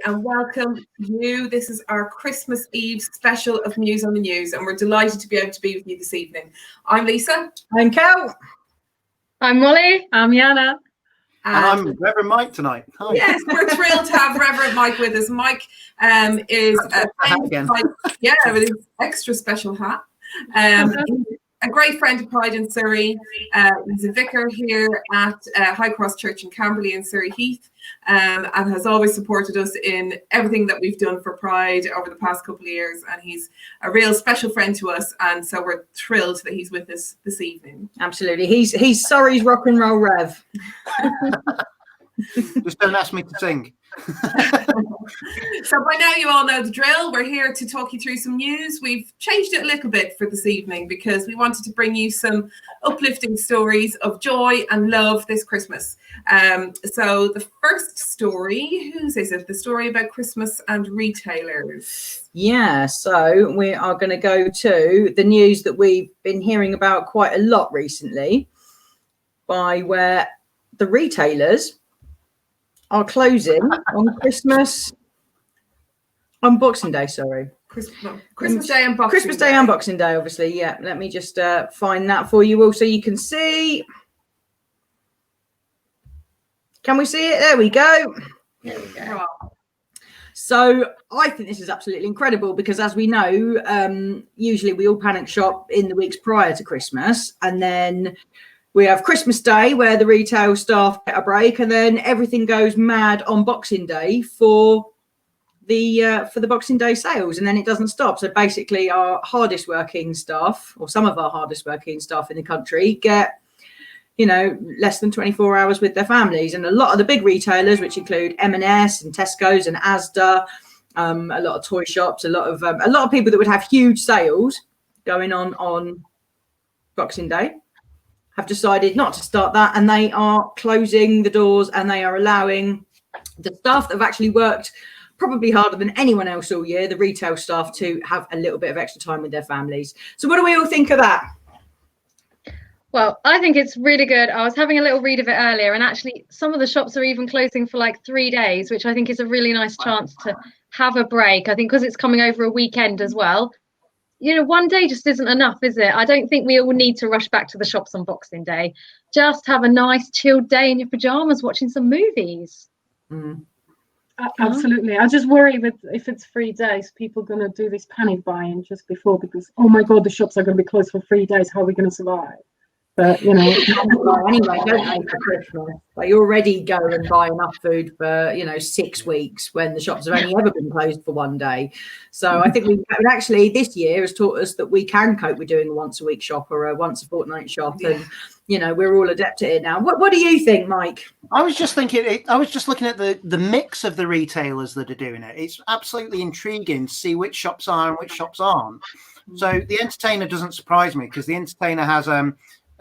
and welcome you. This is our Christmas Eve special of Muse on the News, and we're delighted to be able to be with you this evening. I'm Lisa. I'm Cal. I'm Molly. I'm Jana. And I'm Reverend Mike tonight. Hi. Yes, we're thrilled to have Reverend Mike with us. Mike is with his extra special hat. A great friend of Pride in Surrey. He's a vicar here at High Cross Church in Camberley in Surrey Heath, and has always supported us in everything that we've done for Pride over the past couple of years. And he's a real special friend to us, and so we're thrilled that he's with us this evening. Absolutely, he's Surrey's rock and roll Rev. Just don't ask me to sing. So by now you all know the drill. We're here to talk you through some news. We've changed it a little bit for this evening because we wanted to bring you some uplifting stories of joy and love this Christmas. So the first story, whose is it? The story about Christmas and retailers. Yeah, so we are going to go to the news that we've been hearing about quite a lot recently, by where the retailers are closing on Christmas, on Boxing Day, sorry. Christmas Day and Boxing Christmas Day and Boxing Day, obviously, yeah. Let me just find that for you all so you can see. Can we see it? There we go. There we go. So I think this is absolutely incredible because, as we know, usually we all panic shop in the weeks prior to Christmas, and then we have Christmas Day where the retail staff get a break, and then everything goes mad on Boxing Day for the Boxing Day sales, and then it doesn't stop. So basically, our hardest working staff, or some of our hardest working staff in the country, get less than 24 hours with their families. And a lot of the big retailers, which include M&S and Tesco's and Asda, a lot of toy shops, a lot of people that would have huge sales going on Boxing Day, have decided not to start that, and they are closing the doors, and they are allowing the staff that have actually worked probably harder than anyone else all year, the retail staff, to have a little bit of extra time with their families. So what do we all think of that? Well, I think it's really good. I was having a little read of it earlier, and actually some of the shops are even closing for like 3 days, which I think is a really nice chance to have a break. I think because it's coming over a weekend as well. One day just isn't enough, is it? I don't think we all need to rush back to the shops on Boxing Day. Just have a nice chilled day in your pajamas watching some movies. Absolutely. I just worry if it's 3 days, people are going to do this panic buying just before because, oh my God, the shops are going to be closed for 3 days. How are we going to survive? But, anyway, don't they, for Christmas? They already go and buy enough food for, 6 weeks when the shops have only ever been closed for 1 day. So I think actually this year has taught us that we can cope with doing a once a week shop or a once a fortnight shop. Yeah. And, we're all adept at it now. What do you think, Mike? I was just thinking, I was just looking at the mix of the retailers that are doing it. It's absolutely intriguing to see which shops are and which shops aren't. So the Entertainer doesn't surprise me because the Entertainer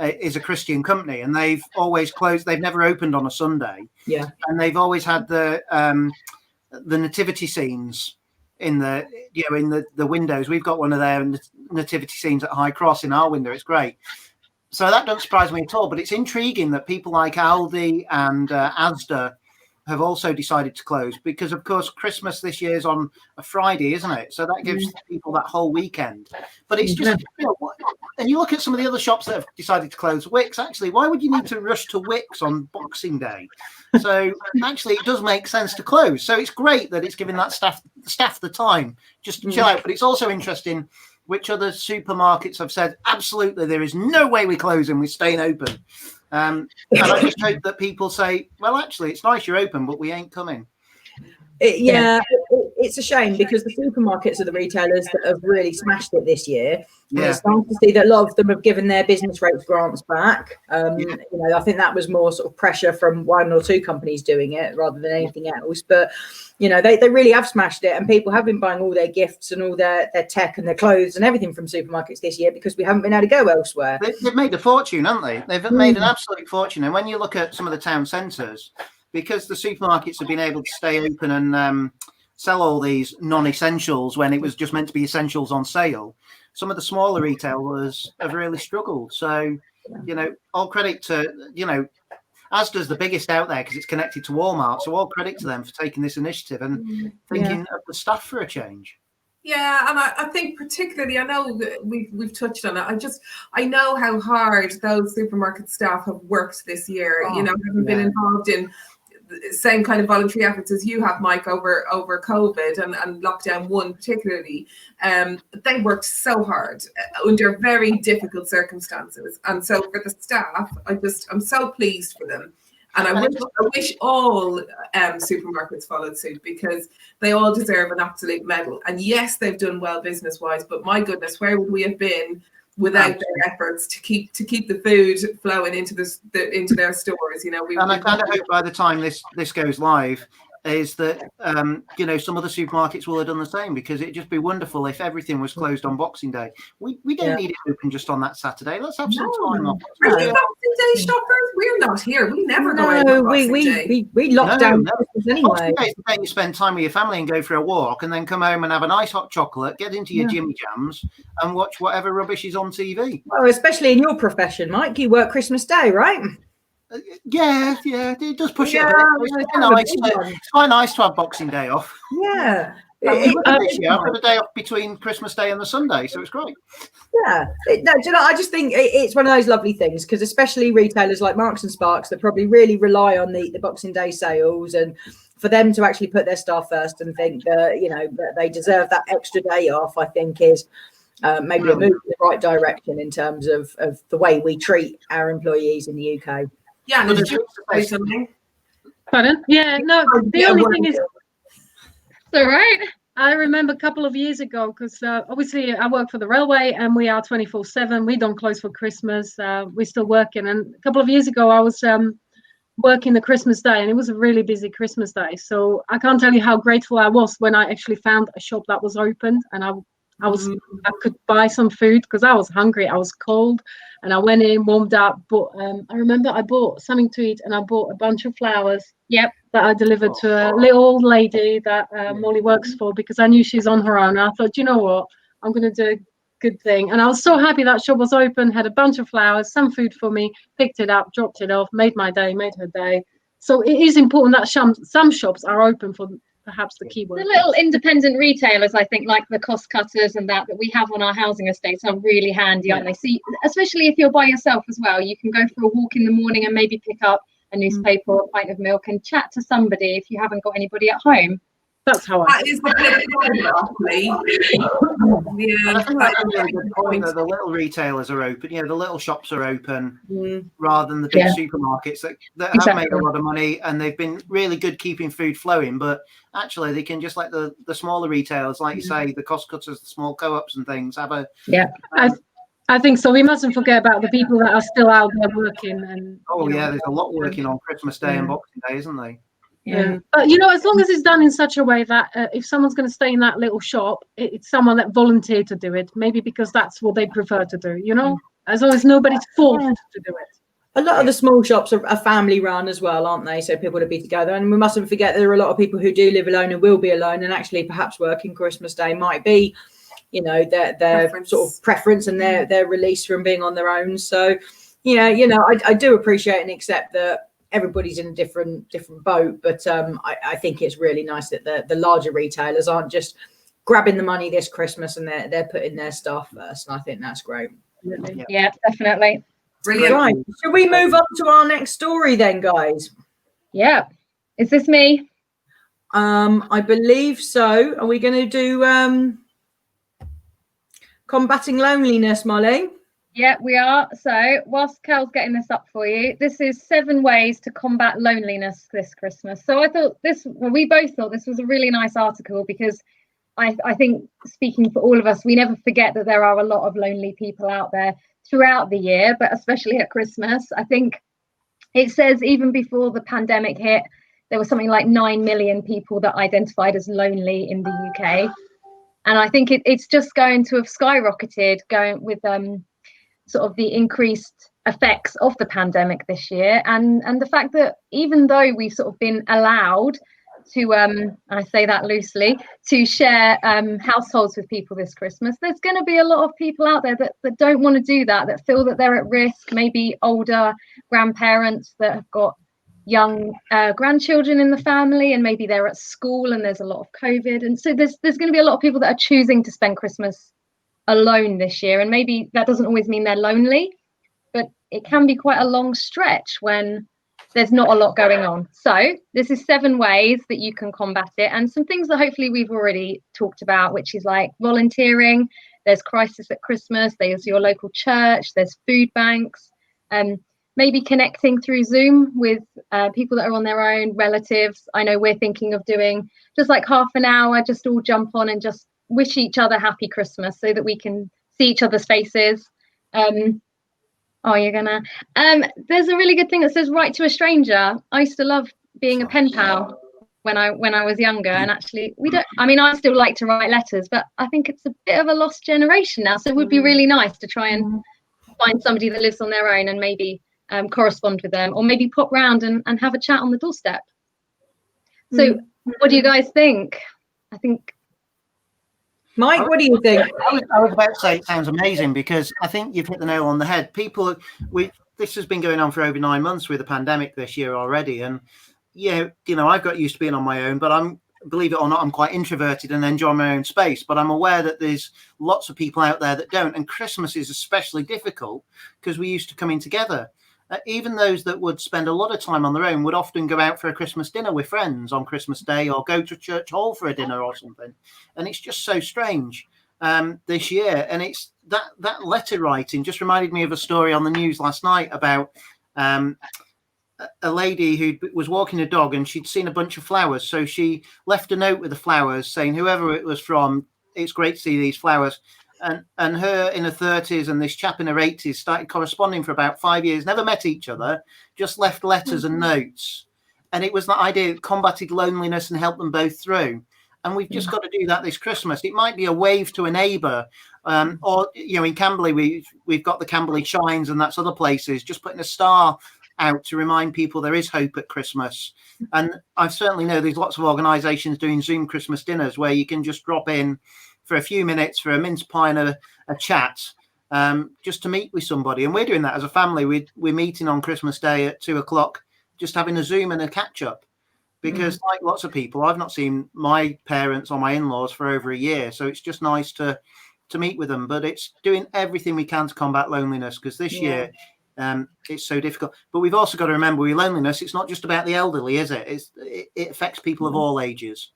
is a Christian company, and they've always closed. They've never opened on a Sunday. Yeah, and they've always had the nativity scenes in the windows. We've got one of their nativity scenes at High Cross in our window. It's great. So that doesn't surprise me at all. But it's intriguing that people like Aldi and Asda have also decided to close because, of course, Christmas this year is on a Friday, isn't it? So that gives people that whole weekend. But it's just, and you look at some of the other shops that have decided to close. Wickes, actually, why would you need to rush to Wickes on Boxing Day? So actually, it does make sense to close. So it's great that it's giving that staff the time just to chill out. But it's also interesting which other supermarkets have said, absolutely, there is no way we're closing, we're staying open. And I just hope that people say, well, actually, it's nice you're open, but we ain't coming. It's a shame because the supermarkets are the retailers that have really smashed it this year. Yeah. It's nice to see that a lot of them have given their business rates grants back. I think that was more sort of pressure from 1 or 2 companies doing it rather than anything else. But, they really have smashed it, and people have been buying all their gifts and all their tech and their clothes and everything from supermarkets this year because we haven't been able to go elsewhere. They've made a fortune, haven't they? They've made an absolute fortune. And when you look at some of the town centres, because the supermarkets have been able to stay open and sell all these non-essentials when it was just meant to be essentials on sale, some of the smaller retailers have really struggled. So, all credit to, as does the biggest out there because it's connected to Walmart. So all credit to them for taking this initiative and thinking of the staff for a change. Yeah, and I think particularly, I know that we've touched on it. I know how hard those supermarket staff have worked this year. Having been involved in the same kind of voluntary efforts as you have, Mike, over COVID and lockdown 1 particularly. They worked so hard under very difficult circumstances, and so for the staff, I'm so pleased for them. And I wish all supermarkets followed suit, because they all deserve an absolute medal. And yes, they've done well business-wise, but my goodness, where would we have been without their efforts to keep the food flowing into their stores? And I kind of hope by the time this goes live, is that some of the supermarkets will have done the same, because it'd just be wonderful if everything was closed on Boxing Day. We don't need it open just on that Saturday. Let's have some time off. Are you Boxing Day shoppers? We're not here. We never go out on Boxing Day. We lock down anyway. Boxing Day is the day you spend time with your family and go for a walk, and then come home and have a nice hot chocolate, get into your Jimmy Jams, and watch whatever rubbish is on TV. Well, especially in your profession, Mike, you work Christmas Day, right? Yeah, it does push it a bit. It's quite nice to have Boxing Day off. Yeah. I've got a day off between Christmas Day and the Sunday, so it's great. Yeah. I just think it's one of those lovely things, because especially retailers like Marks and Sparks that probably really rely on the Boxing Day sales, and for them to actually put their staff first and think that, that they deserve that extra day off, I think is maybe a move in the right direction in terms of the way we treat our employees in the UK. Yeah, and did you say something? Pardon? Yeah, no, the only thing is, it's all right. I remember a couple of years ago, because obviously I work for the railway and we are 24/7. We don't close for Christmas. We're still working. And a couple of years ago, I was working the Christmas Day, and it was a really busy Christmas Day. So I can't tell you how grateful I was when I actually found a shop that was open, and I could buy some food, because I was hungry, I was cold, and I went in, warmed up. But I remember I bought something to eat, and I bought a bunch of flowers. Yep. That I delivered to a little old lady that Molly works for, because I knew she's on her own. And I thought, you know what, I'm going to do a good thing. And I was so happy that shop was open, had a bunch of flowers, some food for me, picked it up, dropped it off, made my day, made her day. So it is important that some shops are open for perhaps the keyword. The little independent retailers, I think, like the cost cutters and that we have on our housing estates, are really handy, aren't they? So especially if you're by yourself as well, you can go for a walk in the morning and maybe pick up a newspaper or a pint of milk and chat to somebody if you haven't got anybody at home. That's how that is the I think that's a really good point, that the little retailers are open, the little shops are open, rather than the big supermarkets that have made a lot of money, and they've been really good keeping food flowing, but actually they can just let the smaller retailers, like you say, the cost cutters, the small co-ops and things, have a I think so. We mustn't forget about the people that are still out there working. And there's a lot working on Christmas Day and Boxing Day, isn't there? Yeah. But as long as it's done in such a way that if someone's going to stay in that little shop, it's someone that volunteered to do it, maybe because that's what they prefer to do, as long as nobody's forced to do it. A lot of the small shops are family run as well, aren't they? So people to be together. And we mustn't forget there are a lot of people who do live alone and will be alone, and actually perhaps working Christmas Day might be their sort of preference and their release from being on their own. So I do appreciate and accept that everybody's in a different boat, but I think it's really nice that the larger retailers aren't just grabbing the money this Christmas and they're putting their staff first, and I think that's great. Yeah, definitely. Brilliant. Right, should we move on to our next story then, guys? Yeah. Is this me? I believe so. Are we going to do combating loneliness, Molly? Yeah, we are. So whilst Cal's getting this up for you, this is 7 ways to combat loneliness this Christmas. So we both thought this was a really nice article, because I think, speaking for all of us, we never forget that there are a lot of lonely people out there throughout the year, but especially at Christmas. I think it says even before the pandemic hit, there was something like 9 million people that identified as lonely in the UK. And I think it's just going to have skyrocketed, going with sort of the increased effects of the pandemic this year, and the fact that even though we've sort of been allowed to I say that loosely, to share households with people this Christmas. There's going to be a lot of people out there that don't want to do that feel that they're at risk, maybe older grandparents that have got young grandchildren in the family, and maybe they're at school and there's a lot of COVID, and so there's going to be a lot of people that are choosing to spend Christmas alone this year, and maybe that doesn't always mean they're lonely, but it can be quite a long stretch when there's not a lot going on. So this is 7 ways that you can combat it, and some things that hopefully we've already talked about, which is like volunteering. There's Crisis at Christmas, there's your local church, there's food banks, maybe connecting through Zoom with people that are on their own, relatives. I know we're thinking of doing just like half an hour, just all jump on and just wish each other happy Christmas so that we can see each other's faces. You're gonna there's a really good thing that says write to a stranger. I used to love being a pen pal when I was younger, and actually I still like to write letters, but I think it's a bit of a lost generation now, so it would be really nice to try and find somebody that lives on their own and maybe correspond with them, or maybe pop round and have a chat on the doorstep. So what do you guys think? I think, Mike, what do you think? I was about to say it sounds amazing, because I think you've hit the nail on the head. This has been going on for over 9 months with the pandemic this year already, and I've got used to being on my own, but believe it or not, I'm quite introverted and enjoy my own space, but I'm aware that there's lots of people out there that don't, and Christmas is especially difficult because we used to come in together. Even those that would spend a lot of time on their own would often go out for a Christmas dinner with friends on Christmas Day, or go to church hall for a dinner or something. And it's just so strange this year. And it's that letter writing just reminded me of a story on the news last night about a lady who was walking a dog, and she'd seen a bunch of flowers. So she left a note with the flowers saying, whoever it was from, it's great to see these flowers. And her in her 30s and this chap in her 80s started corresponding for about 5 years, never met each other, just left letters and notes. And it was that idea that combated loneliness and helped them both through. And we've just got to do that this Christmas. It might be a wave to a neighbour, or in Camberley, we've got the Camberley Shines, and that's other places, just putting a star out to remind people there is hope at Christmas. And I certainly know there's lots of organisations doing Zoom Christmas dinners where you can just drop in for a few minutes for a mince pie and a chat, just to meet with somebody. And we're doing that as a family. We're meeting on Christmas Day at 2:00, just having a Zoom and a catch up, because like lots of people, I've not seen my parents or my in-laws for over a year. So it's just nice to meet with them, but it's doing everything we can to combat loneliness, because this year it's so difficult. But we've also got to remember, with loneliness, it's not just about the elderly, is it? It affects people of all ages.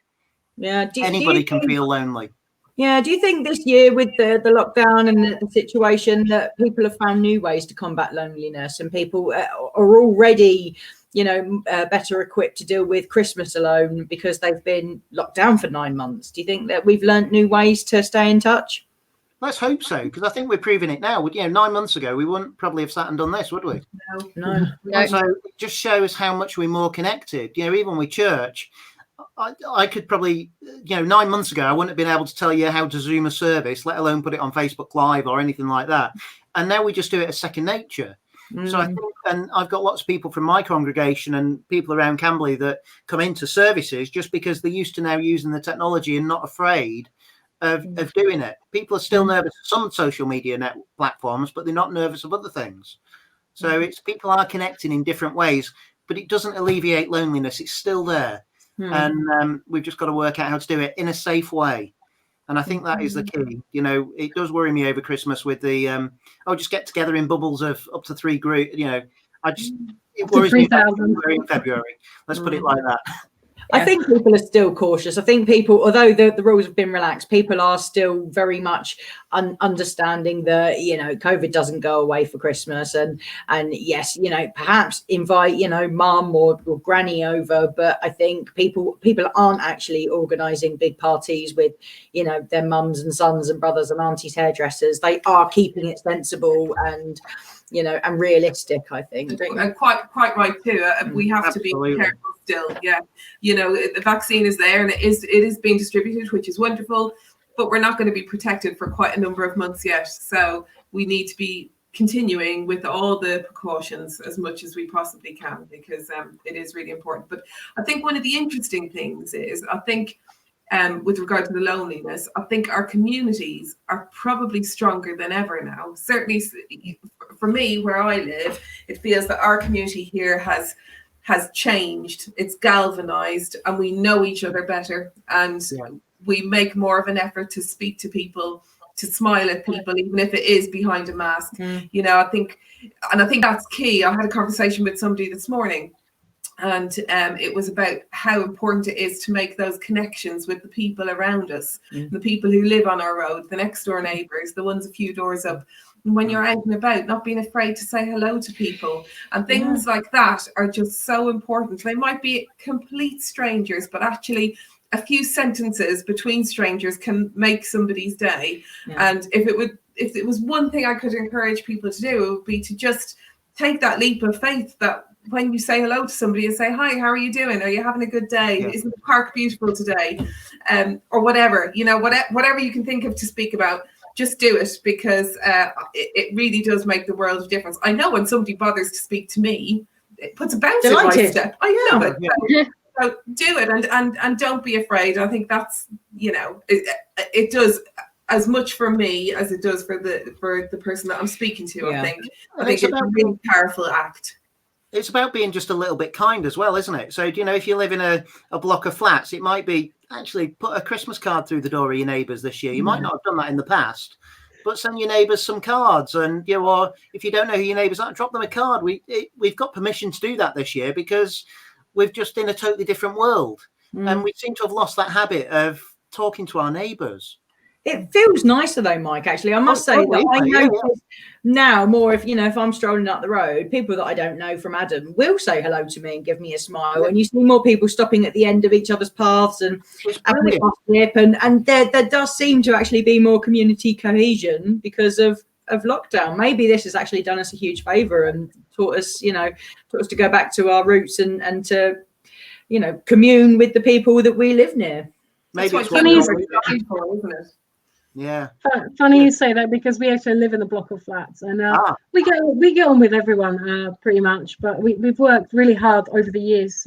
Yeah. Anybody can feel lonely. Yeah. Do you think this year, with the lockdown and the situation, that people have found new ways to combat loneliness, and people are already, better equipped to deal with Christmas alone because they've been locked down for 9 months? Do you think that we've learned new ways to stay in touch? Let's hope so, because I think we're proving it now. 9 months ago, we wouldn't probably have sat and done this, would we? No. So it just shows how much we're more connected. Even with church, I could probably, 9 months ago, I wouldn't have been able to tell you how to Zoom a service, let alone put it on Facebook Live or anything like that. And now we just do it as second nature. So I think, and I've got lots of people from my congregation and people around Camberley that come into services just because they're used to now using the technology and not afraid of doing it. People are still nervous of some social media net platforms, but they're not nervous of other things. So it's people are connecting in different ways, but it doesn't alleviate loneliness. It's still there. And we've just got to work out how to do it in a safe way. And I think that is the key. It does worry me over Christmas with the, just get together in bubbles of up to 3 groups. It worries me about in February. Let's put it like that. I think people are still cautious. I think people, although the rules have been relaxed, people are still very much understanding that, COVID doesn't go away for Christmas. And yes, perhaps invite, mum or granny over. But I think people aren't actually organising big parties with, their mums and sons and brothers and aunties' hairdressers. They are keeping it sensible and, and realistic, I think. And quite right too. We have to be careful still. Yeah. The vaccine is there and it is being distributed, which is wonderful, but we're not going to be protected for quite a number of months yet. So we need to be continuing with all the precautions as much as we possibly can, because it is really important. But I think one of the interesting things is, I think with regard to the loneliness, I think our communities are probably stronger than ever now. Certainly for me, where I live, it feels that our community here has changed, it's galvanized, and we know each other better, and we make more of an effort to speak to people, to smile at people, even if it is behind a mask. You know, I think that's key. I had a conversation with somebody this morning, and it was about how important it is to make those connections with the people around us, the people who live on our road, the next door neighbours, the ones a few doors up. And when you're out and about, not being afraid to say hello to people, and things like that are just so important. They might be complete strangers, but actually a few sentences between strangers can make somebody's day. And if it was one thing I could encourage people to do, it would be to just take that leap of faith, that when you say hello to somebody and say, hi, how are you doing? Are you having a good day? Isn't the park beautiful today? Or whatever, you know, whatever you can think of to speak about, just do it, because it really does make the world of difference. I know when somebody bothers to speak to me, it puts a bounce in my step. I know it. So do it, and don't be afraid. I think that's, you know, it does as much for me as it does for the person that I'm speaking to. I think it's a really powerful act. It's about being just a little bit kind as well, isn't it? So, you know, if you live in a block of flats, it might be actually put a Christmas card through the door of your neighbours this year. You might not have done that in the past, but send your neighbours some cards. And, you know, or if you don't know who your neighbours are, drop them a card. We've got permission to do that this year, because we've just in a totally different world. And we seem to have lost that habit of talking to our neighbours. It feels nicer though, Mike, actually. I must say that I notice now more, if I'm strolling up the road, people that I don't know from Adam will say hello to me and give me a smile. And you see more people stopping at the end of each other's paths and having a gossip. And there does seem to actually be more community cohesion because of lockdown. Maybe this has actually done us a huge favour and taught us to go back to our roots and to, commune with the people that we live near. Maybe it's funny, isn't it? Yeah. Funny you say that, because we actually live in a block of flats, and we get on with everyone pretty much. But we've worked really hard over the years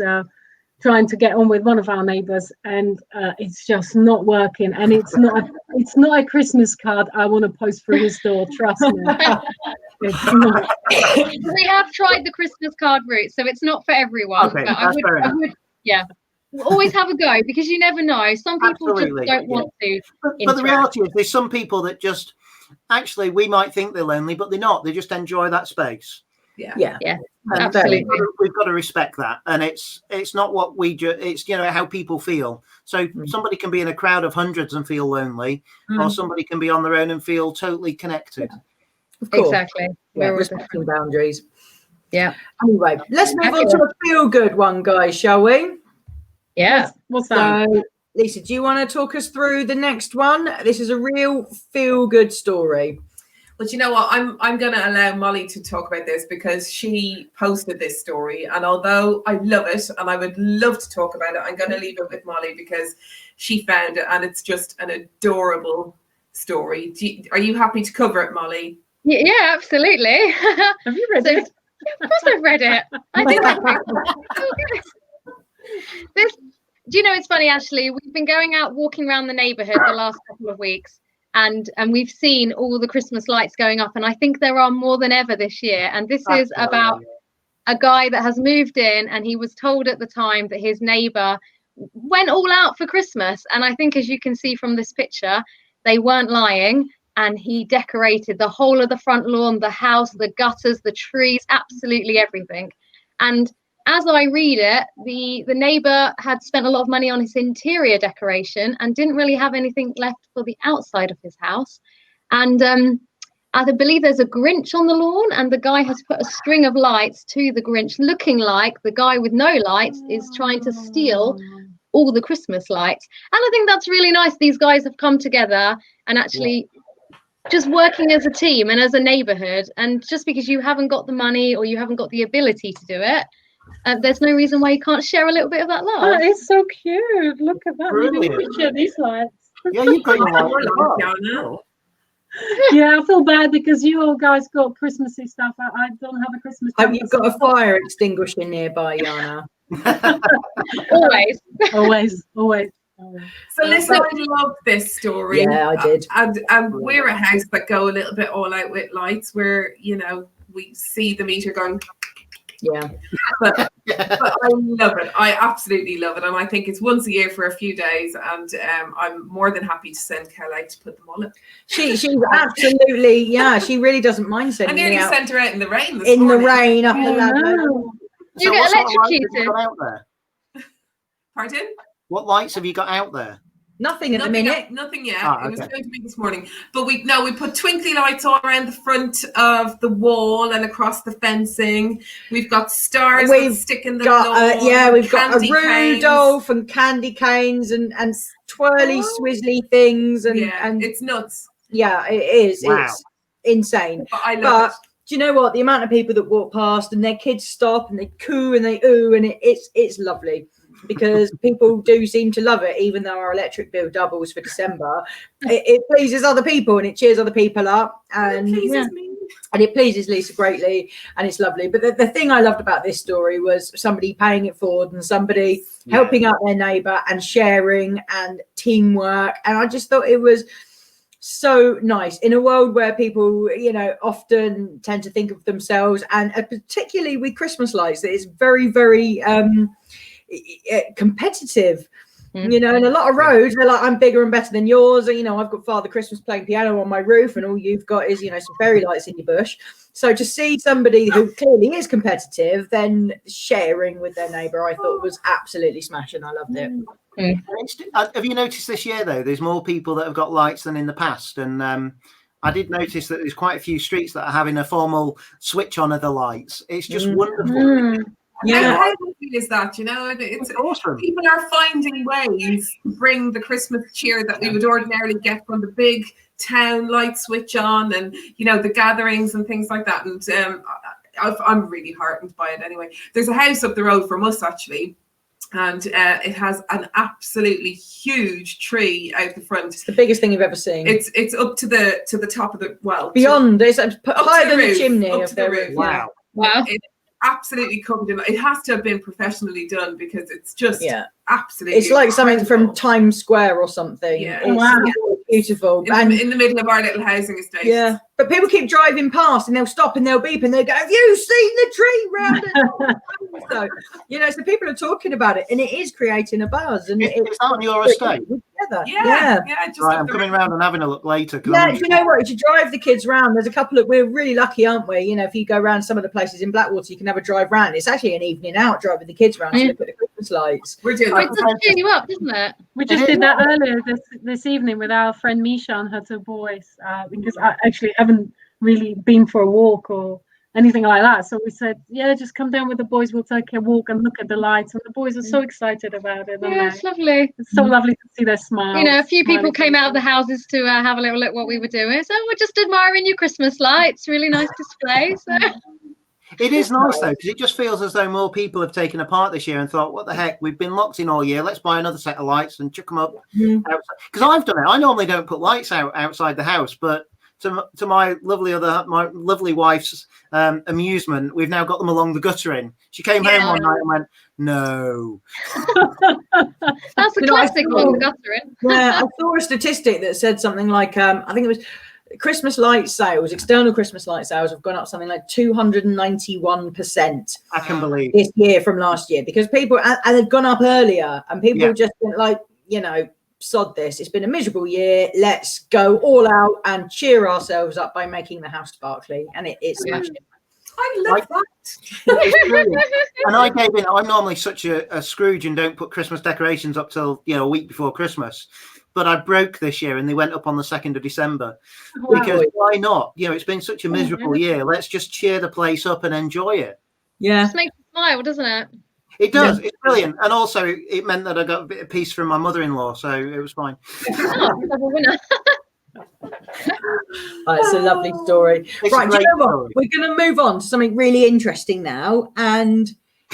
trying to get on with one of our neighbours, and it's just not working. And it's not a Christmas card I want to post through his door. Trust me. It's not. We have tried the Christmas card route, so it's not for everyone. Okay, but I would, yeah. Always have a go, because you never know. Some people just don't want to. But the reality is, there's some people that just actually, we might think they're lonely, but they're not. They just enjoy that space. Yeah. Absolutely. We've got to respect that, and it's not what we do. It's how people feel. So somebody can be in a crowd of hundreds and feel lonely, or somebody can be on their own and feel totally connected. Of course. Exactly. Yeah, respecting boundaries. Yeah. Anyway, let's move on to a feel good one, guys, shall we? Yeah. What's that? So, Lisa, do you want to talk us through the next one? This is a real feel-good story. But you know what? I'm going to allow Molly to talk about this, because she posted this story, and although I love it and I would love to talk about it, I'm going to leave it with Molly because she found it, and it's just an adorable story. Are you happy to cover it, Molly? Yeah, absolutely. Have you read it? Of course I've read it. I did. Do you know, it's funny, actually, we've been going out walking around the neighborhood the last couple of weeks, and we've seen all the Christmas lights going up, and I think there are more than ever this year. And this is about a guy that has moved in, and he was told at the time that his neighbor went all out for Christmas. And I think, as you can see from this picture, they weren't lying, and he decorated the whole of the front lawn, the house, the gutters, the trees, absolutely everything. And as I read it, the neighbour had spent a lot of money on his interior decoration and didn't really have anything left for the outside of his house. And I believe there's a Grinch on the lawn, and the guy has put a string of lights to the Grinch, looking like the guy with no lights is trying to steal all the Christmas lights. And I think that's really nice. These guys have come together and actually just working as a team and as a neighbourhood. And just because you haven't got the money or you haven't got the ability to do it, there's no reason why you can't share a little bit of that love. Oh, it's so cute. Look at that. Brilliant. Picture these lights. Yeah, you've got your lights. Yeah, I feel bad because you all guys got Christmassy stuff. I don't have a Christmas. Hope you've got a fire extinguisher nearby, Jana. Always. Always. So listen, I love this story. Yeah, I did. And we're a house that go a little bit all out with lights where, you know, we see the meter going. Yeah. But I love it. I absolutely love it. And I think it's once a year for a few days. And I'm more than happy to send Kel out to put them on it. She's absolutely, yeah, she really doesn't mind sending I nearly me out. sent her out in the rain this In morning. the rain, up the Oh, ladder. no. You get electrocuted. Out there? Pardon? What lights have you got out there? Nothing at the minute. Nothing yet. Ah, It was okay. going to be this morning. But we put twinkly lights all around the front of the wall and across the fencing. We've got stars that stick in the lawn. We've got a candy canes. Rudolph and candy canes and twirly, swizzly things. And it's nuts. Yeah, it is. Wow. It's insane. But I love it. Do you know what? The amount of people that walk past and their kids stop and they coo and they ooh, and it's lovely. Because people do seem to love it, even though our electric bill doubles for December. It pleases other people and it cheers other people up, and It pleases me. And it pleases Lisa greatly, and it's lovely. But the thing I loved about this story was somebody paying it forward and somebody helping out their neighbour and sharing and teamwork. And I just thought it was so nice in a world where people, you know, often tend to think of themselves, and particularly with Christmas lights, that it's very, very competitive. You know, and a lot of roads, they're like, I'm bigger and better than yours. And, you know, I've got Father Christmas playing piano on my roof and all you've got is, you know, some fairy lights in your bush. So to see somebody who clearly is competitive, then sharing with their neighbour, I thought was absolutely smashing. I loved it. Have you noticed this year, though, there's more people that have got lights than in the past? And I did notice that there's quite a few streets that are having a formal switch on of the lights. It's just wonderful. Yeah, how lovely is that? You know, it's awesome. People are finding ways to bring the Christmas cheer that we would ordinarily get from the big town light switch on, and you know, the gatherings and things like that. And I'm really heartened by it. Anyway, there's a house up the road from us actually, and it has an absolutely huge tree out the front. It's the biggest thing you've ever seen. It's up to the top of the beyond. It's higher than the chimney up of to their the roof. roof. Wow. It's absolutely covered in. It has to have been professionally done because it's just absolutely. It's like something from Times Square or something. Yeah. It's beautiful. In the middle of our little housing estate. Yeah, but people keep driving past and they'll stop and they'll beep and they'll go, "Have you seen the tree round it?" So, you know, so people are talking about it and it is creating a buzz. And it's on your estate. Yeah. Just right, I'm coming round and having a look later. Yeah, you know what? If you drive the kids round, there's a couple of. We're really lucky, aren't we? You know, if you go around some of the places in Blackwater, you can have a drive round. It's actually an evening out driving the kids round to look at the Christmas lights. We're doing It does cheer you up, doesn't it? We just did that earlier this evening with our friend Misha and her two boys, because I actually haven't really been for a walk or anything like that. So we said, just come down with the boys. We'll take a walk and look at the lights. And the boys are so excited about it. Yeah, it's lovely. It's so lovely to see their smiles. You know, a few people came out of the houses to have a little look what we were doing. So we're just admiring your Christmas lights. Really nice display. So. It is nice though, because it just feels as though more people have taken a part this year and thought, what the heck, we've been locked in all year, let's buy another set of lights and chuck them up outside. Because I've done it. I normally don't put lights outside the house, but to my lovely wife's amusement, we've now got them along the guttering. She came home one night and went, "No." That's a classic along the guttering. Yeah, I saw a statistic that said something like, I think it was Christmas light sales, external Christmas light sales have gone up something like 291%. I can believe this year from last year, because people and they've gone up earlier, and people just went like, you know, sod this. It's been a miserable year. Let's go all out and cheer ourselves up by making the house sparkly, and it's smashing. I love that. And I gave in. I'm normally such a Scrooge and don't put Christmas decorations up till a week before Christmas. But I broke this year and they went up on the 2nd of December. Because why not? You know, it's been such a miserable year. Let's just cheer the place up and enjoy it. Yeah. It just makes you smile, doesn't it? It does. Yeah. It's brilliant. And also it meant that I got a bit of peace from my mother-in-law, so it was fine. Double winner. It's a lovely story. Right, do you know what? We're going to move on to something really interesting now. And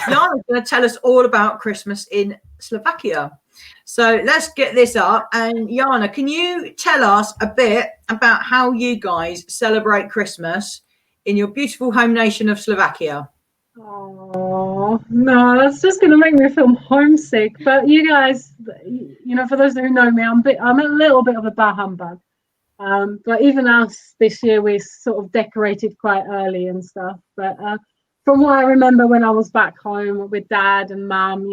Jana's going to tell us all about Christmas in Slovakia. So let's get this up. And Jana, can you tell us a bit about how you guys celebrate Christmas in your beautiful home nation of Slovakia? Oh no, that's just going to make me feel homesick. But you guys, for those who know me, I'm a little bit of a bah humbug. But even us this year, we sort of decorated quite early and stuff. But from what I remember when I was back home with Dad and Mum,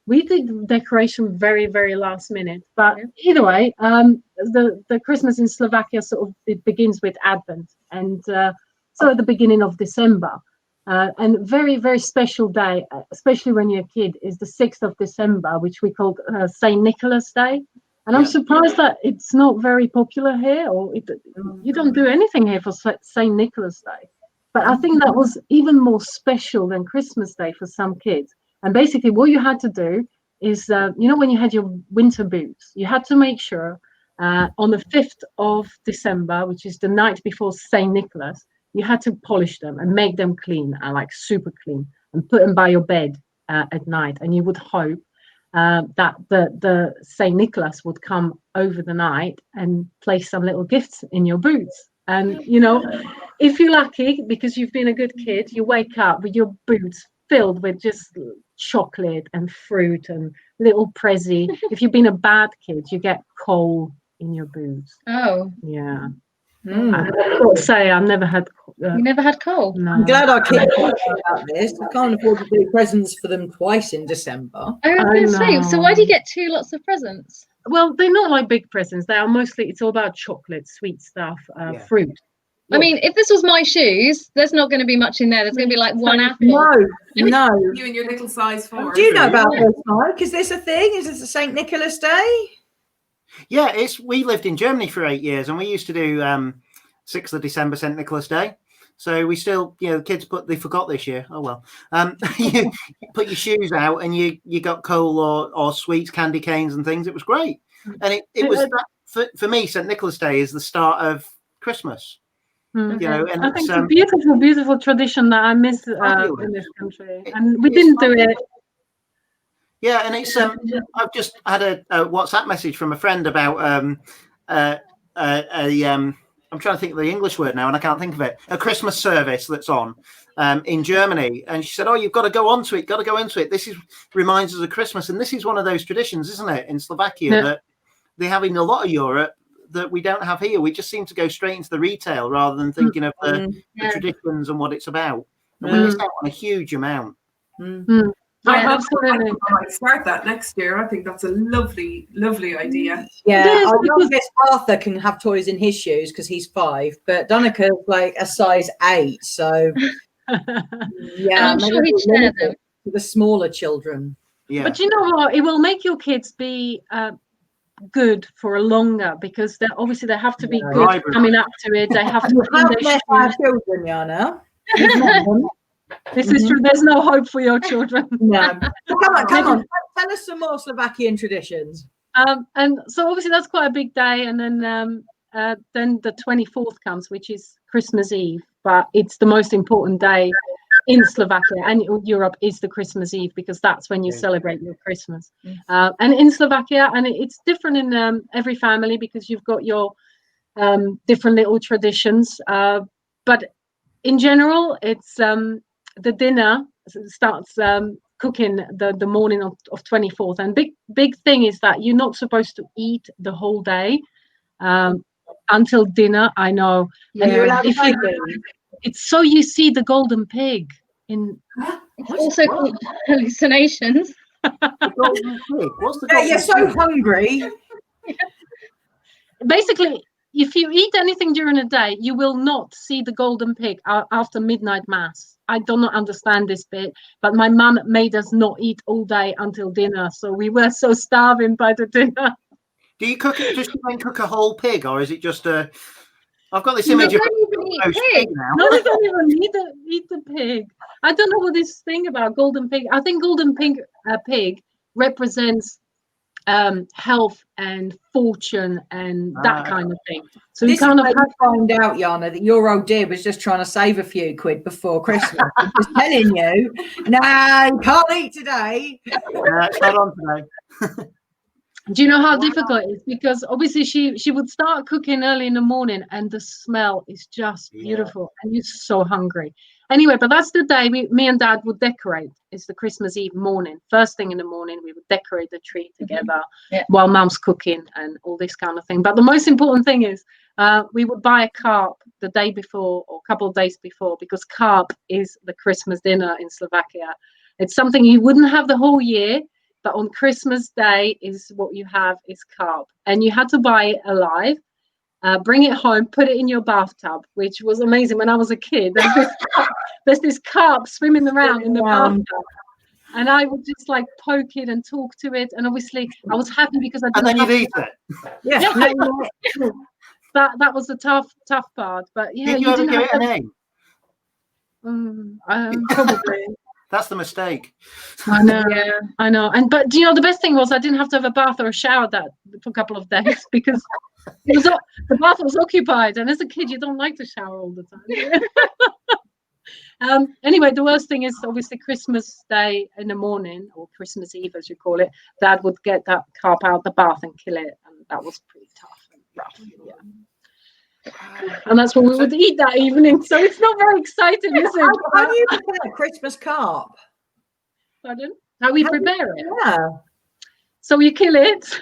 we did decoration very, very last minute. But either way, the Christmas in Slovakia it begins with Advent, and so at the beginning of December. And very, very special day, especially when you're a kid, is the 6th of December, which we call St. Nicholas Day. And I'm surprised that it's not very popular here, or you don't do anything here for St. Nicholas Day. But I think that was even more special than Christmas Day for some kids. And basically what you had to do is, when you had your winter boots, you had to make sure on the 5th of December, which is the night before St. Nicholas, you had to polish them and make them clean, like super clean, and put them by your bed at night. And you would hope that the St. Nicholas would come over the night and place some little gifts in your boots. And, if you're lucky, because you've been a good kid, you wake up with your boots filled with just chocolate and fruit and little prezzy. If you've been a bad kid, you get coal in your boots. Oh. Yeah. I've got to say, I've never had. You never had coal? No. I'm glad I keep talking about this. I can't afford to do presents for them twice in December. I was going to say, so why do you get 2 lots of presents? Well, they're not like big presents. They are mostly, it's all about chocolate, sweet stuff, fruit. I mean, if this was my shoes, there's not going to be much in there. There's going to be like one apple. No. You and your little size 4. Do you know about this, Mike? Is this a thing? Is this a St. Nicholas Day? Yeah, we lived in Germany for 8 years, and we used to do 6th of December, St. Nicholas Day. So we still, the kids they forgot this year. Oh well. You put your shoes out, and you got coal or sweets, candy canes, and things. It was great, and it was for me. St. Nicholas Day is the start of Christmas. Mm-hmm. And I think it's a beautiful, beautiful tradition that I miss in this country, and we didn't do it. Yeah, and it's I've just had a WhatsApp message from a friend about I'm trying to think of the English word now, and I can't think of it. A Christmas service that's on in Germany, and she said, "Oh, you've got to go onto it. Got to go into it. This reminds us of Christmas, and this is one of those traditions, isn't it, in Slovakia that they have in a lot of Europe that we don't have here. We just seem to go straight into the retail rather than thinking of the traditions and what it's about. And we miss out on a huge amount." Absolutely. I might start that next year. I think that's a lovely, lovely idea. Yeah, our youngest Arthur can have toys in his shoes because he's 5, but Donica's like a size 8. So yeah, I'm sure he'd share them for the smaller children. Yeah, but you know what? It will make your kids be good for longer, because they have to be good coming up to it. They have to have their 5 children, Jana. This is true. There's no hope for your children. No. Come on. Tell us some more Slovakian traditions. And so obviously that's quite a big day. And then the 24th comes, which is Christmas Eve. But it's the most important day in Slovakia and Europe is the Christmas Eve, because that's when you celebrate your Christmas. And in Slovakia, and it's different in every family, because you've got your different little traditions. But in general, it's the dinner starts cooking the morning of 24th, and big thing is that you're not supposed to eat the whole day until dinner. I know. It's so you see the golden pig in. It's also called hallucinations. The golden pig. What's the golden you're so hungry. Basically, if you eat anything during the day, you will not see the golden pig after midnight mass. I do not understand this bit, but my mum made us not eat all day until dinner, so we were so starving by the dinner. Do you cook it? Just then cook a whole pig, or is it just a? I've got this image of a pig now. No, they don't even eat the pig. I don't know what this thing about golden pig. I think golden pig represents health and fortune and that kind of thing. So this you kind of find out, Jana, that your old dear was just trying to save a few quid before Christmas. I'm just telling you, no, you can't eat today. It's not on today. Do you know how difficult it is? Because obviously she would start cooking early in the morning, and the smell is just beautiful, and you're so hungry. Anyway, but that's the day me and Dad would decorate. It's the Christmas Eve morning. First thing in the morning, we would decorate the tree together while Mum's cooking and all this kind of thing. But the most important thing is we would buy a carp the day before or a couple of days before, because carp is the Christmas dinner in Slovakia. It's something you wouldn't have the whole year, but on Christmas Day is what you have is carp. And you had to buy it alive. Bring it home, put it in your bathtub, which was amazing when I was a kid. There's this carp swimming around in the bathtub, and I would just like poke it and talk to it. And obviously, I was happy because I didn't. And then you'd eat it. Yeah, that was the tough part. But yeah, Did you ever give it a name? Probably. That's the mistake. I know, I know. But you know, the best thing was I didn't have to have a bath or a shower for a couple of days because the bath was occupied. And as a kid, you don't like to shower all the time. Anyway, the worst thing is obviously Christmas Day in the morning, or Christmas Eve as you call it. Dad would get that carp out the bath and kill it, and that was pretty tough and rough. Yeah. And that's what we would eat that evening. So it's not very exciting, is it? How do you prepare Christmas carp? Pardon? How we prepare it? Yeah. So you kill it.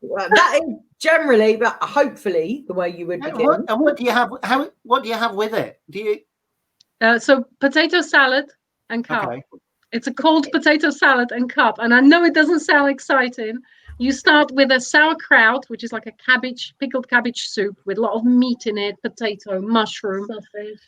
Well, that is generally, but hopefully, the way you would begin. And what do you have? What do you have with it? Do you? So potato salad and carp. Okay. It's a cold potato salad and carp. And I know it doesn't sound exciting. You start with a sauerkraut, which is like a pickled cabbage soup with a lot of meat in it, potato, mushroom,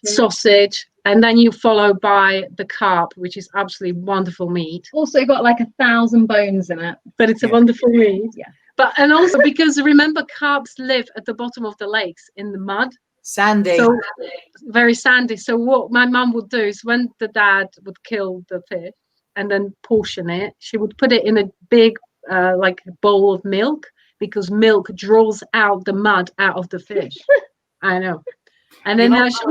sausage, and then you follow by the carp, which is absolutely wonderful meat. Also got like 1,000 bones in it. But it's a wonderful meat. Yeah. And also because remember, carps live at the bottom of the lakes in the mud. Sandy. So very sandy. So what my mum would do is when the dad would kill the fish and then portion it, she would put it in a big like a bowl of milk, because milk draws out the mud out of the fish. I know. And then now she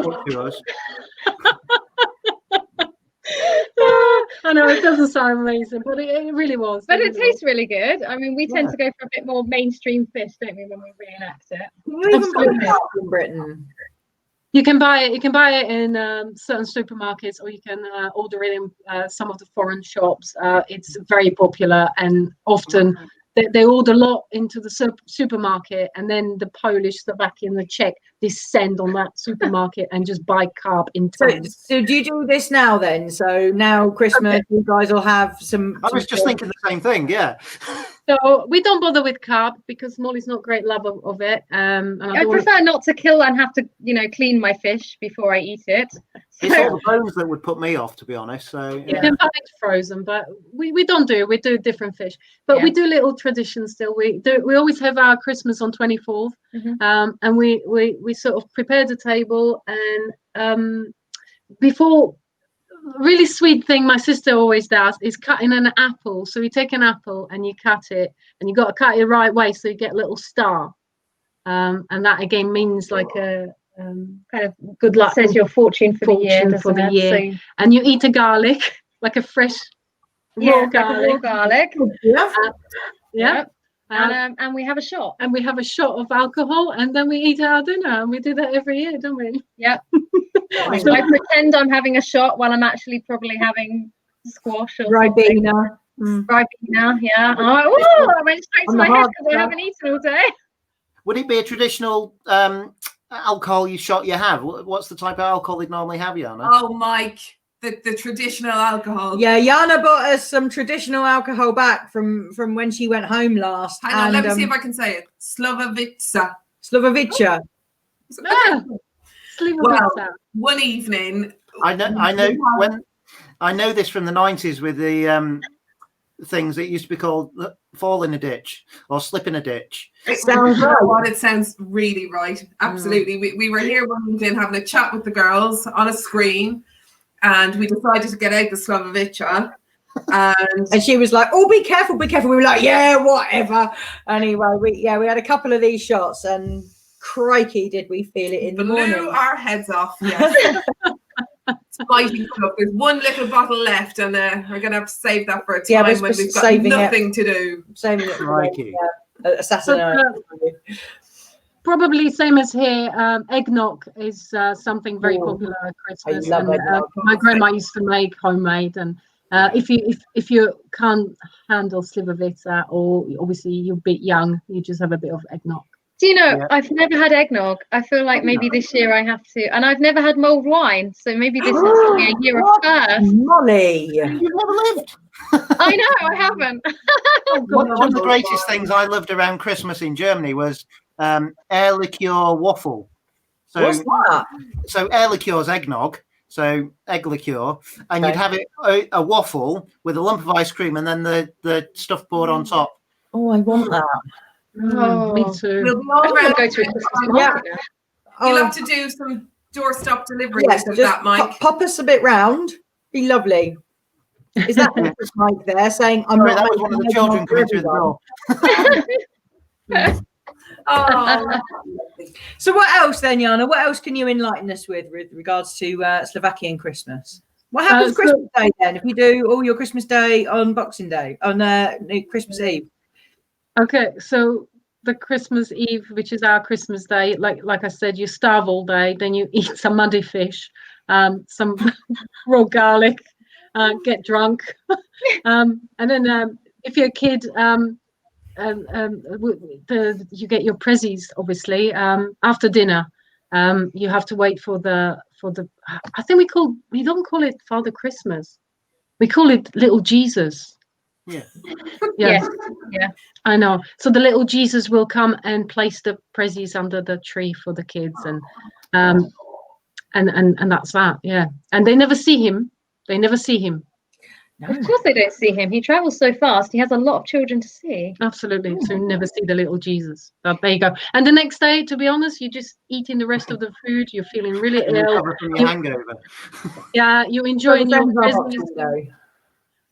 I know it doesn't sound amazing, but it really was. But it tastes really good. I mean, we tend to go for a bit more mainstream fish, don't we, when we reenact it? You even buy carp in Britain. You can buy it. You can buy it in certain supermarkets, or you can order it in some of the foreign shops. It's very popular, and often they order a lot into the supermarket, and then the Polish, Slovakian, the Czech, they send on that supermarket and just buy carp in tons. So do you do this now then? So now Christmas, you guys will have some. I was just thinking the same thing. Yeah. So we don't bother with carp because Molly's not a great lover of it. And I prefer not to kill and have to, clean my fish before I eat it. It's all the bones that would put me off, to be honest. So you can buy it frozen, but we don't do it. We do different fish, but we do little traditions still. We always have our Christmas on 24th, and we sort of prepare the table, and before. Really sweet thing my sister always does is cutting an apple. So you take an apple and you cut it, and you got to cut it the right way so you get a little star, and that again means like a kind of good luck. Says your fortune for the year. So, and you eat a garlic, like a fresh raw garlic. Yeah. And we have a shot. And we have a shot of alcohol, and then we eat our dinner, and we do that every year, don't we? Yeah. So I pretend I'm having a shot while I'm actually probably having squash or Ribena. Ribena, yeah. Oh, I went straight to my head because I haven't eaten all day. Would it be a traditional alcohol shot you have? What's the type of alcohol they'd normally have, Jana? Oh, Mike. The traditional alcohol. Yeah, Jana bought us some traditional alcohol back from when she went home last. Hang on, let me see if I can say it. Slovakia. Slovakia. Well, one evening. I know this from the 90s with the things that used to be called fall in a ditch or slip in a ditch. It sounds right. It sounds really right. Absolutely. We were here one evening having a chat with the girls on a screen. And we decided to get out the Slovakia, and she was like, "Oh, be careful, be careful." We were like, "Yeah, whatever." Anyway, we had a couple of these shots, and crikey, did we feel it in the morning? Blew our heads off. Yes. Mighty stuff. There's one little bottle left, and we're going to have to save that for a time when we've got nothing to do. Saving it for a Saturday night. Probably same as here. Eggnog is something very popular at Christmas. And, my grandma used to make homemade, and if you can't handle slivovitza, or obviously you're a bit young, you just have a bit of eggnog. Do you know, I've never had eggnog. I feel like maybe this year I have to. And I've never had mulled wine, so maybe this has to be a year of first. Molly! You've never lived. I know, I haven't. One of the greatest things I loved around Christmas in Germany was air liqueur waffle. So, what's that? So air liqueur is eggnog, so egg liqueur, and you'd have it a waffle with a lump of ice cream and then the stuff poured on top. Oh, I want that. Me too. We'll be all around. Go to a Christmas market now. You'll have to do some doorstop delivery of that, Mike. Pop us a bit round. Be lovely. Is that Mike there saying, "I'm Sorry, not"? that was one of the children coming through the door. Oh. So what else then, Jana? What else can you enlighten us with regards to Slovakian Christmas? What happens Christmas Day then? If you do all your Christmas Day on Boxing Day, on Christmas Eve? Okay, so the Christmas Eve, which is our Christmas Day, like I said, you starve all day, then you eat some muddy fish, some raw garlic, get drunk, and then if you're a kid, you get your prezzies, obviously. After dinner, you have to wait for the. I think we don't call it Father Christmas, we call it Little Jesus. Yeah. Yeah. I know. So the little Jesus will come and place the prezzies under the tree for the kids, and that's that. Yeah. And they never see him. No. Of course they don't see him. He travels so fast. He has a lot of children to see. Absolutely. So you never see the little Jesus. But there you go. And the next day, to be honest, you're just eating the rest of the food. You're feeling really ill. From your hangover. Yeah, you enjoying your prezzies. So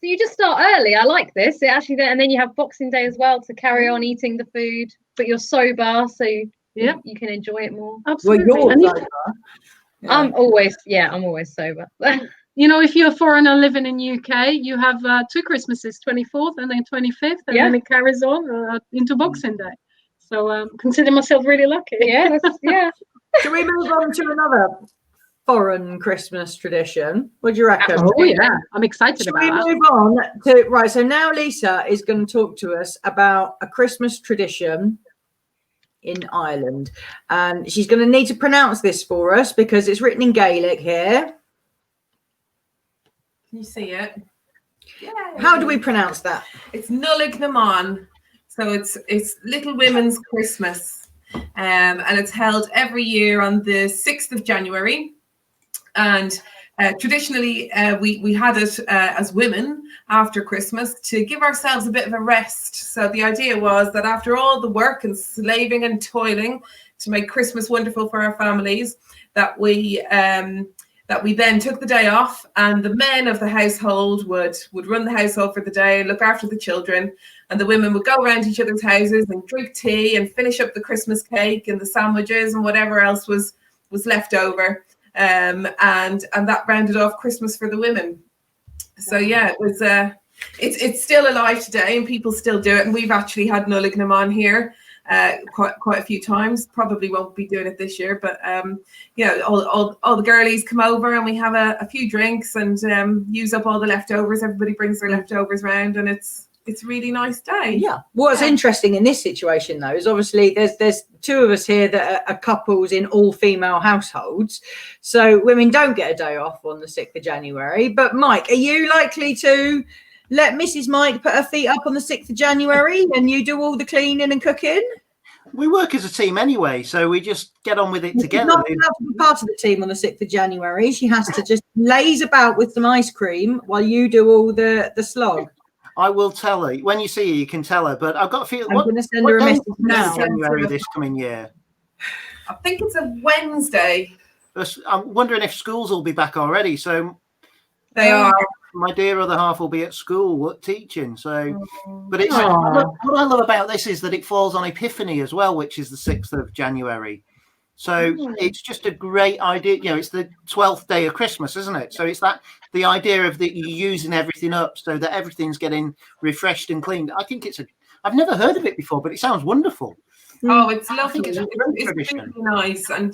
you just start early. I like this. And then you have Boxing Day as well to carry on eating the food, but you're sober, so you can enjoy it more. Absolutely. Well, you're sober. I'm always sober. You know, if you're a foreigner living in UK, you have 2 Christmases, 24th and then 25th, and then it carries on into Boxing Day. So consider myself really lucky. Yeah. Shall we move on to another foreign Christmas tradition? What do you reckon? Oh yeah, I'm excited about that. We move on to so now Lisa is going to talk to us about a Christmas tradition in Ireland, and she's going to need to pronounce this for us because it's written in Gaelic here. Can you see it? Yeah. How do we pronounce that? It's Nullig Naman. So it's Little Women's Christmas, and it's held every year on the 6th of January. And traditionally, we had it as women after Christmas to give ourselves a bit of a rest. So the idea was that after all the work and slaving and toiling to make Christmas wonderful for our families, that we then took the day off, and the men of the household would run the household for the day, look after the children, and the women would go around each other's houses and drink tea and finish up the Christmas cake and the sandwiches and whatever else was left over. And that rounded off Christmas for the women. So yeah, it was it's still alive today and people still do it, and we've actually had Nullig Naman here quite a few times. Probably won't be doing it this year, but all the girlies come over and we have a few drinks and use up all the leftovers. Everybody brings their leftovers round, and it's a really nice day. Yeah. What's interesting in this situation though is obviously there's 2 of us here that are couples in all female households, so women don't get a day off on the 6th of January. But Mike, are you likely to let Mrs. Mike put her feet up on the 6th of January and you do all the cleaning and cooking? We work as a team anyway, so we just get on with it together. She's not allowed to be part of the team on the 6th of January. She has to just laze about with some ice cream while you do all the slog. I will tell her. When you see her, you can tell her. But I've got a feeling. I'm going to send her a message now. January this coming year. I think it's a Wednesday. I'm wondering if schools will be back already. So they are. My dear other half will be at school teaching. So, but it's what I love about this is that it falls on Epiphany as well, which is the 6th of January. So it's just a great idea. You know, it's the 12th day of Christmas, isn't it? So it's the idea of that you're using everything up so that everything's getting refreshed and cleaned. I think I've never heard of it before, but it sounds wonderful. Oh, it's lovely. It's really nice. And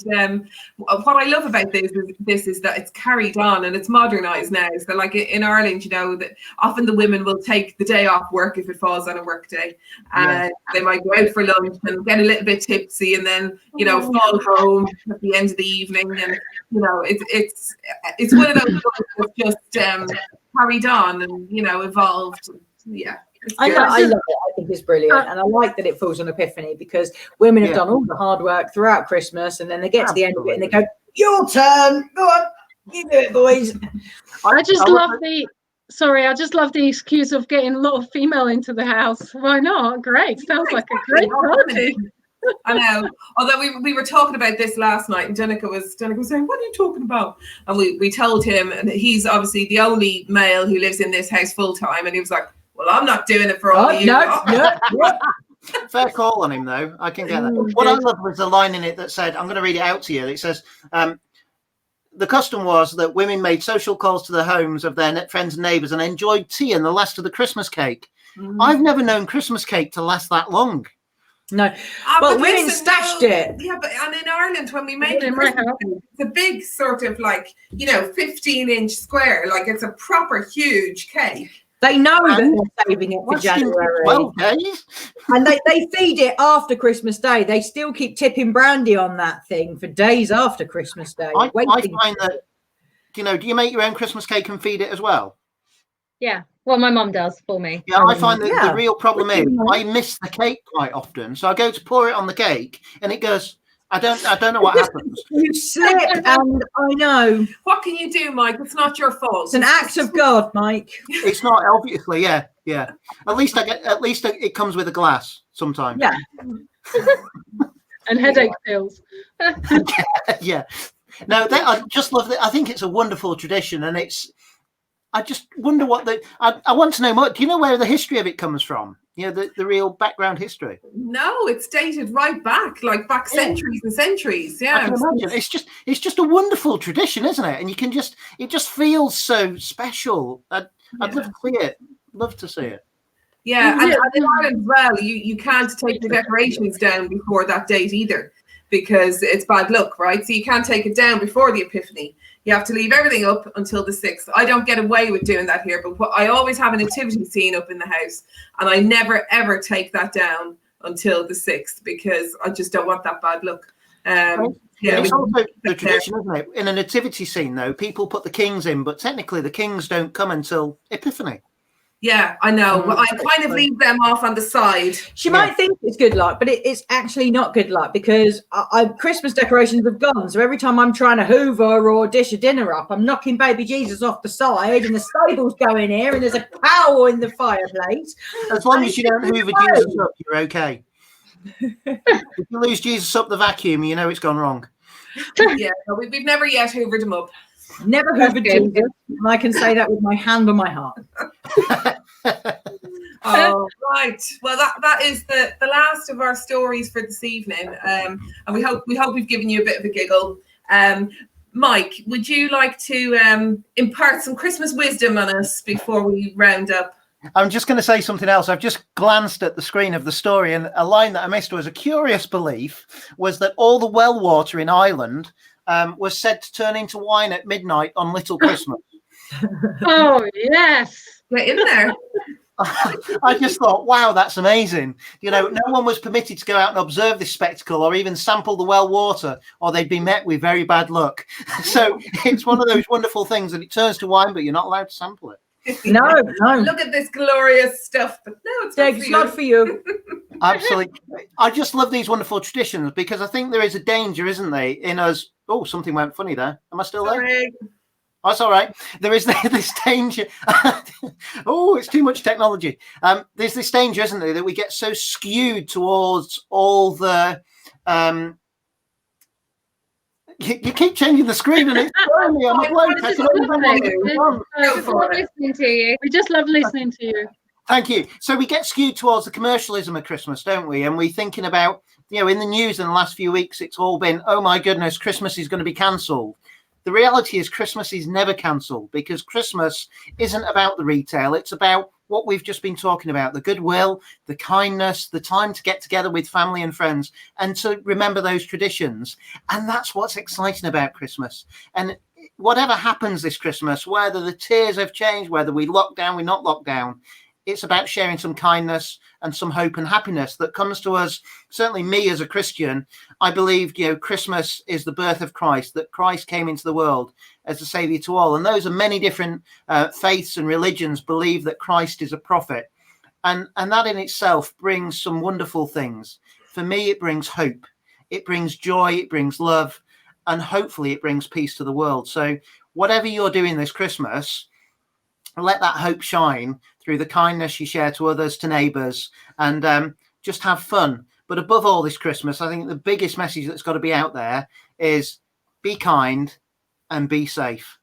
what I love about this is that it's carried on and it's modernized now. So like in Ireland, you know, that often the women will take the day off work if it falls on a work day. And they might go out for lunch and get a little bit tipsy and then, you know, fall home at the end of the evening. And, you know, it's one of those ones that's just carried on and, you know, evolved. Yeah. I love it. I think it's brilliant. And I like that it falls on Epiphany because women have done all the hard work throughout Christmas and then they get to the end of it and they go, your turn. Go on. You do it, boys. I just love the excuse of getting a lot of female into the house. Why not? Great. Sounds like a great party. I know. Although we were talking about this last night and Danica was saying, what are you talking about? And we told him, and he's obviously the only male who lives in this house full time. And he was like, well, I'm not doing it for all of you. No. Fair call on him, though. I can get that. What I love was the line in it that said, I'm going to read it out to you. It says, the custom was that women made social calls to the homes of their friends and neighbours and enjoyed tea and the last of the Christmas cake. I've never known Christmas cake to last that long. No, but women stashed it. Yeah, and in Ireland, when we make it, it's a big sort of like, you know, 15-inch square. Like it's a proper huge cake. They know that they're saving it for January. 12 days. And they feed it after Christmas Day. They still keep tipping brandy on that thing for days after Christmas Day. I find that, you know, do you make your own Christmas cake and feed it as well? Yeah. Well, my mum does for me. Yeah, I find that the real problem is I miss the cake quite often. So I go to pour it on the cake and it goes, I don't know what happens. You slip, and I know. What can you do, Mike? It's not your fault. It's an act of God, Mike. It's not, obviously, yeah. At least it comes with a glass sometimes. Yeah. And headache pills. Yeah. No, I just love it. I think it's a wonderful tradition, and I just wonder I want to know more. Do you know where the history of it comes from? You know, the real background history. No, it's dated right back, like back centuries and centuries. Yeah, I can imagine. It's just a wonderful tradition, isn't it? And it just feels so special. I'd love to see it. Love to see it. Yeah, and in Ireland as well, you can't take the decorations down before that date either, because it's bad luck, right? So you can't take it down before the Epiphany. You have to leave everything up until the 6th. I don't get away with doing that here, but I always have a nativity scene up in the house, and I never, ever take that down until the 6th because I just don't want that bad luck. It's also the tradition, isn't it? In a nativity scene, though, people put the kings in, but technically the kings don't come until Epiphany. Yeah, I know. Well, I kind of leave them off on the side. She might think it's good luck, but it's actually not good luck because Christmas decorations have gone. So every time I'm trying to hoover or dish a dinner up, I'm knocking baby Jesus off the side and the stable's going here and there's a cow in the fireplace. As long as you don't hoover Jesus up, you're okay. If you lose Jesus up the vacuum, you know it's gone wrong. Yeah, no, we've never yet hoovered him up. Never hoovered Jesus. And I can say that with my hand on my heart. Oh, right. Well, that is the last of our stories for this evening. And we hope we've given you a bit of a giggle. Mike, would you like to impart some Christmas wisdom on us before we round up? I'm just going to say something else. I've just glanced at the screen of the story, and a line that I missed was a curious belief was that all the well water in Ireland was said to turn into wine at midnight on Little Christmas. Oh, yes. Get in there. I just thought, wow, that's amazing. You know, no one was permitted to go out and observe this spectacle or even sample the well water, or they'd be met with very bad luck. So it's one of those wonderful things that it turns to wine, but you're not allowed to sample it. No. Look at this glorious stuff. But no, it's not for you. Absolutely. I just love these wonderful traditions because I think there is a danger, isn't there, in us. Oh, something went funny there. Am I still there? Sorry. Oh, it's all right. There is this danger. Oh, it's too much technology. There's this danger, isn't there, that we get so skewed towards all the... You keep changing the screen and it's throwing me. I'm a bloke. Listening to you. We just love listening to you. Thank you. So we get skewed towards the commercialism of Christmas, don't we? And we're thinking about in the news in the last few weeks, it's all been, oh my goodness, Christmas is going to be cancelled. The reality is Christmas is never cancelled, because Christmas isn't about the retail. It's about what we've just been talking about, the goodwill, the kindness, the time to get together with family and friends and to remember those traditions. And that's what's exciting about Christmas. And whatever happens this Christmas, whether the tiers have changed, whether we lock down, we're not locked down, it's about sharing some kindness and some hope and happiness that comes to us. Certainly me as a Christian, I believe, Christmas is the birth of Christ, that Christ came into the world as a savior to all. And those are many different faiths and religions believe that Christ is a prophet. And that in itself brings some wonderful things. For me, it brings hope. It brings joy. It brings love. And hopefully it brings peace to the world. So whatever you're doing this Christmas, let that hope shine through the kindness you share to others, to neighbours, and just have fun. But above all this Christmas, I think the biggest message that's got to be out there is be kind and be safe.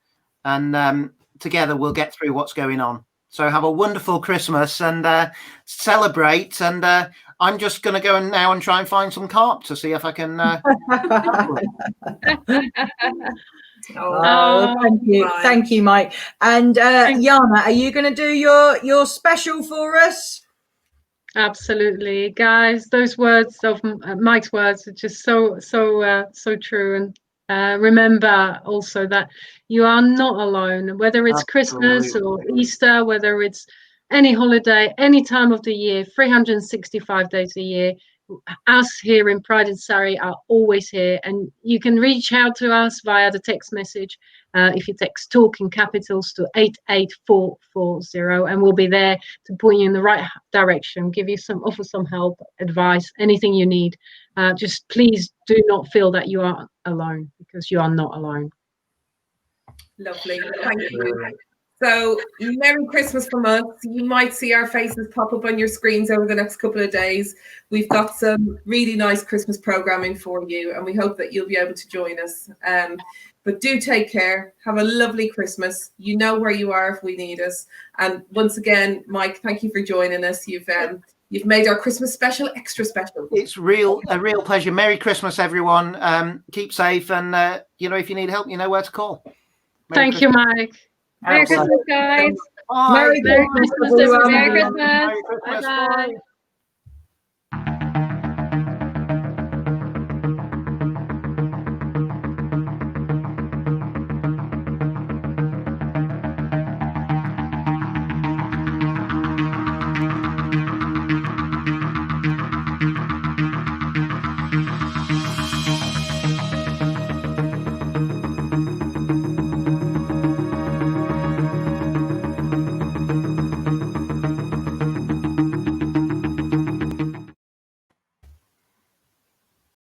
And together we'll get through what's going on. So have a wonderful Christmas and celebrate. And I'm just going to go now and try and find some carp to see if I can. Thank you, Mike. And Jana, are you going to do your special for us? Absolutely, guys. Those words of Mike's words are just so true. And remember also that you are not alone. Whether it's Christmas or Easter, whether it's any holiday, any time of the year, 365 days a year. Us here in Pride in Surrey are always here, and you can reach out to us via the text message. If you text talk in capitals to 88440, and we'll be there to point you in the right direction, offer some help, advice, anything you need. Just please do not feel that you are alone, because you are not alone. Lovely, thank you. So Merry Christmas from us. You might see our faces pop up on your screens over the next couple of days. We've got some really nice Christmas programming for you, and we hope that you'll be able to join us. But do take care. Have a lovely Christmas. You know where you are if we need us. And once again, Mike, thank you for joining us. You've made our Christmas special extra special. It's a real pleasure. Merry Christmas, everyone. Keep safe, and if you need help, you know where to call. Thank you, Mike. Merry Christmas, guys. Bye. Merry Christmas, everyone. Merry Christmas. Merry Christmas. Bye-bye.